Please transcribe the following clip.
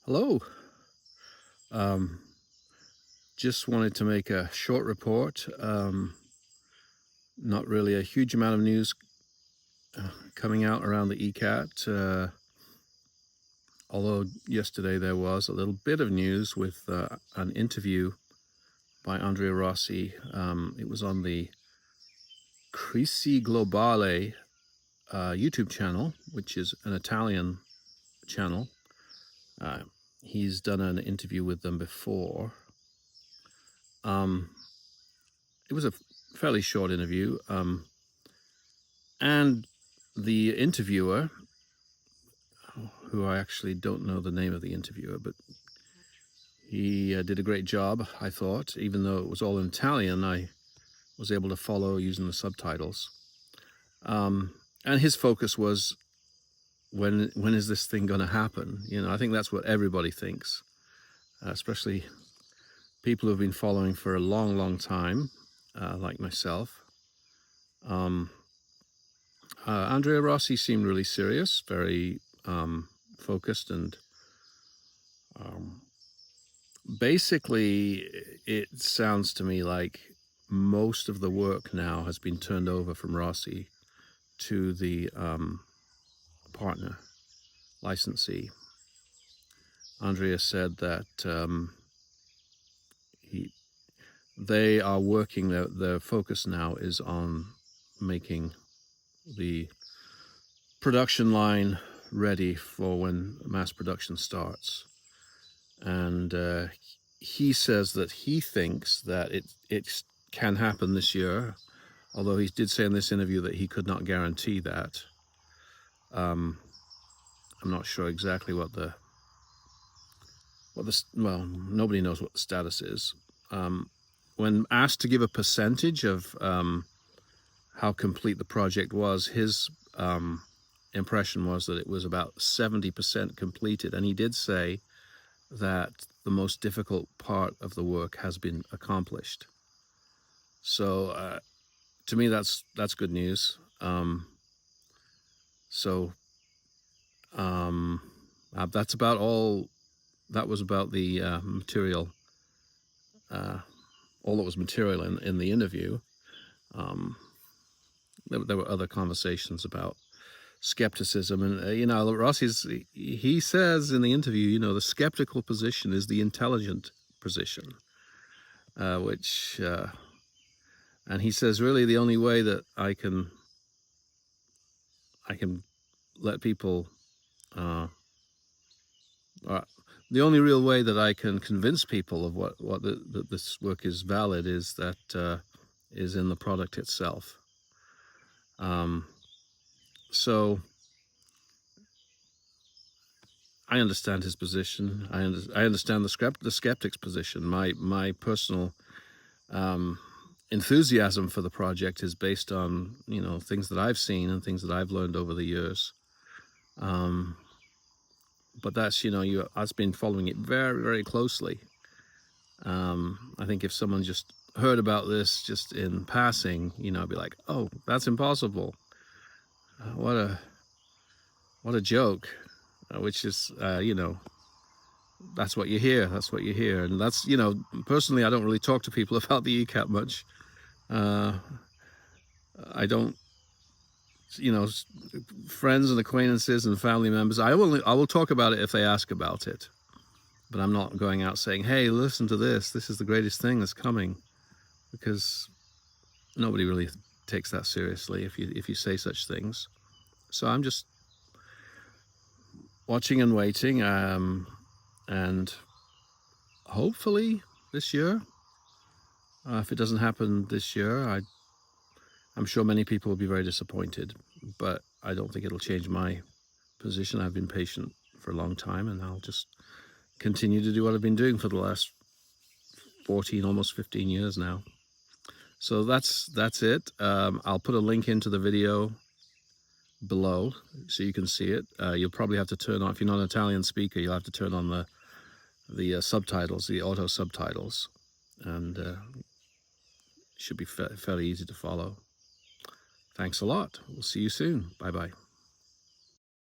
Hello. Um, just wanted to make a short report. Not really a huge amount of news coming out around the ECAT, although yesterday there was a little bit of news with an interview by Andrea Rossi. It was on the Crisi Globale YouTube channel, which is an Italian channel. He's done an interview with them before. It was a fairly short interview, and the interviewer, who I actually don't know the name of the interviewer, but he did a great job, I thought. Even though it was all in Italian, I was able to follow using the subtitles. And his focus was, when is this thing going to happen? You know, I think that's what everybody thinks, especially people who've been following for a long, long time, like myself. Andrea Rossi seemed really serious, very focused, and basically it sounds to me like most of the work now has been turned over from Rossi to the partner licensee. Andrea said that they are working, their focus now is on making the production line ready for when mass production starts. And he says that he thinks that it can happen this year, although he did say in this interview that he could not guarantee that. I'm not sure exactly what the well, nobody knows what the status is. When asked to give a percentage of how complete the project was, his impression was that it was about 70% completed, and he did say that the most difficult part of the work has been accomplished. So to me, that's good news. That's about all. That was about the material, all that was material in the interview. There were other conversations about skepticism, and you know, he says in the interview, you know, the skeptical position is the intelligent position, and he says really the only way that I can let people, the only real way that I can convince people of that this work is valid is that is in the product itself. So I understand his position. I understand the skeptic's position. My personal enthusiasm for the project is based on, you know, things that I've seen and things that I've learned over the years. But that's, you know, I've been following it very, very closely. I think if someone just heard about this just in passing, you know, I'd be like, oh, that's impossible. What a joke. Which is, you know, that's what you hear. That's what you hear. And that's, you know, personally, I don't really talk to people about the ECAT much. I don't, you know, friends and acquaintances and family members, I will talk about it if they ask about it. But I'm not going out saying, hey, listen to this. This is the greatest thing that's coming. Because nobody really takes that seriously if you say such things. So I'm just watching and waiting, and hopefully this year. If it doesn't happen this year, I'm sure many people will be very disappointed, but I don't think it'll change my position. I've been patient for a long time, and I'll just continue to do what I've been doing for the last 14, almost 15 years now. So that's it. I'll put a link into the video below so you can see it. You'll probably have to turn on, if you're not an Italian speaker, you'll have to turn on the subtitles, the auto subtitles, and it should be fairly easy to follow. Thanks a lot. We'll see you soon. Bye-bye.